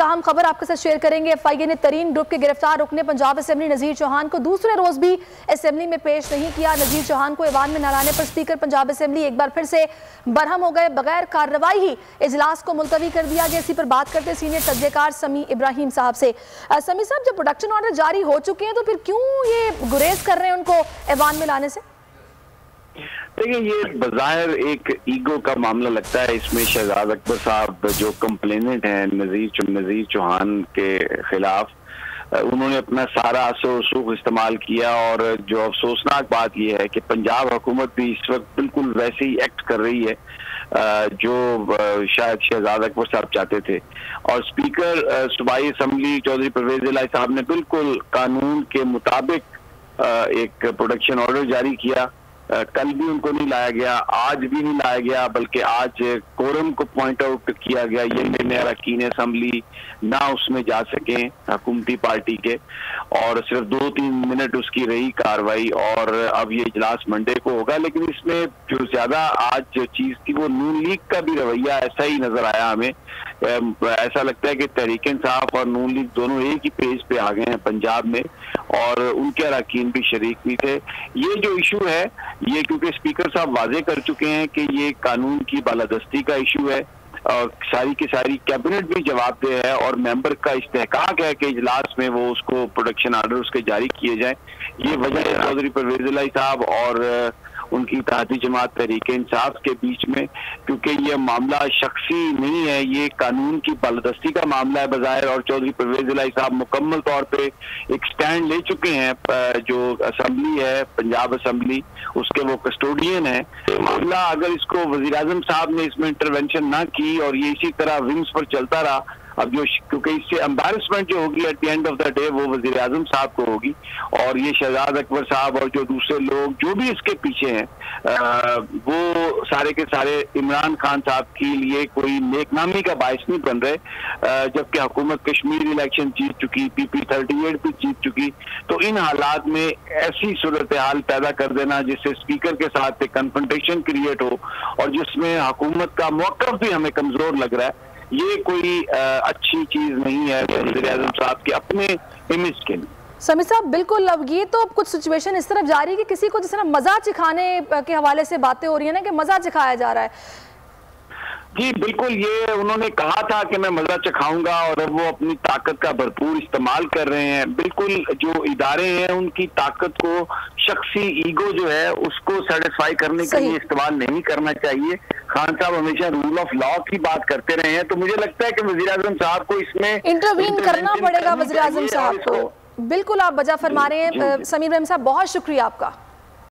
का हम खबर आपके साथ शेयर करेंगे। FIA ने तरीन ग्रुप के गिरफ्तार रुकने पंजाब असेंबली नजीर चौहान को दूसरे रोज भी असेंबली में पेश नहीं किया। नजीर चौहान को ऐवान में न लाने पर स्पीकर पंजाब असेंबली एक बार फिर से बरहम हो गए। बगैर कार्रवाई ही इजलास को मुलतवी कर दिया गया। इसी पर बात करते सीनियर तज्ज़ेकार समी इब्राहिम साहब से। समी साहब, जब प्रोडक्शन ऑर्डर जारी हो चुके हैं तो फिर क्यों ये गुरेज कर रहे हैं उनको ऐवान में लाने से? देखिए, ये बज़ाहिर एक ईगो का मामला लगता है। इसमें शहजाद अकबर साहब जो कंप्लेनेंट हैं नज़ीर चौहान के खिलाफ, उन्होंने अपना सारा असर इस्तेमाल किया। और जो अफसोसनाक बात यह है कि पंजाब हुकूमत भी इस वक्त बिल्कुल वैसे ही एक्ट कर रही है जो शायद शहजाद अकबर साहब चाहते थे। और स्पीकर सूबाई असम्बली चौधरी परवेज इलाही साहब ने बिल्कुल कानून के मुताबिक एक प्रोडक्शन ऑर्डर जारी किया। कल भी उनको नहीं लाया गया, आज भी नहीं लाया गया, बल्कि आज कोरम को पॉइंट आउट किया गया। ये निर्णय अरकान असेंबली ना उसमें जा सके हुकूमती पार्टी के, और सिर्फ 2-3 मिनट उसकी रही कार्रवाई। और अब ये इजलास मंडे को होगा। लेकिन इसमें जो ज्यादा आज जो चीज थी वो नून लीग का भी रवैया ऐसा ही नजर आया हमें। ऐसा लगता है कि तहरीक इंसाफ और नून लीग दोनों एक ही पेज पे आ गए हैं पंजाब में, और उनके अरकान भी शरीक भी थे। ये जो इशू है ये क्योंकि स्पीकर साहब वाजे कर चुके हैं कि ये कानून की बालादस्ती का इशू है, और सारी की सारी कैबिनेट भी जवाबदेह है, और मेंबर का इस्तेहकाक है कि इजलास में वो उसको प्रोडक्शन ऑर्डर उसके जारी किए जाएं। ये वजह है चौधरी परवेज इलाही साहब और उनकी इत्तेहादी जमात तहरीक इंसाफ के बीच में, क्योंकि ये मामला शख्सी नहीं है, ये कानून की बालादस्ती का मामला है बज़ाहिर। और चौधरी परवेज इलाही साहब मुकम्मल तौर पे एक स्टैंड ले चुके हैं। जो असम्बली है पंजाब असम्बली, उसके वो कस्टोडियन है। मामला अगर इसको वज़ीर आज़म साहब ने इसमें इंटरवेंशन ना की और ये इसी तरह विंग्स पर चलता रहा, अब जो क्योंकि इससे एम्बैरसमेंट जो होगी at the end of the day वो वज़ीर आज़म साहब को होगी। और ये शहजाद अकबर साहब और जो दूसरे लोग जो भी इसके पीछे हैं वो सारे के सारे इमरान खान साहब के लिए कोई नेकनामी का बायस नहीं बन रहे। जबकि हुकूमत कश्मीर इलेक्शन जीत चुकी, PP 38 भी जीत चुकी। तो इन हालात में ऐसी सूरत हाल पैदा कर देना जिससे स्पीकर के साथ एक कन्फ्रंटेशन क्रिएट हो और जिसमें हुकूमत का मौक़िफ़ भी हमें कमजोर लग रहा है, ये कोई अच्छी चीज नहीं है वज़ीर आज़म साहब के अपने इमेज के लिए। समी साहब, बिल्कुल। अब ये तो अब कुछ सिचुएशन इस तरफ जा रही है कि किसी को जिस तरह मजा चिखाने के हवाले से बातें हो रही है ना, कि मजा चिखाया जा रहा है। जी बिल्कुल, ये उन्होंने कहा था कि मैं मजा चखाऊंगा, और अब वो अपनी ताकत का भरपूर इस्तेमाल कर रहे हैं। बिल्कुल, जो इदारे हैं उनकी ताकत को शख्सी ईगो जो है उसको सेटिस्फाई करने के लिए इस्तेमाल नहीं करना चाहिए। खान साहब हमेशा रूल ऑफ लॉ की बात करते रहे हैं, तो मुझे लगता है कि वज़ीर आज़म साहब को इसमें इंटरवीन करना पड़ेगा वज़ीर आज़म साहब को। बिल्कुल आप वजह फरमा रहे हैं। समीर रहम साहब, बहुत शुक्रिया आपका।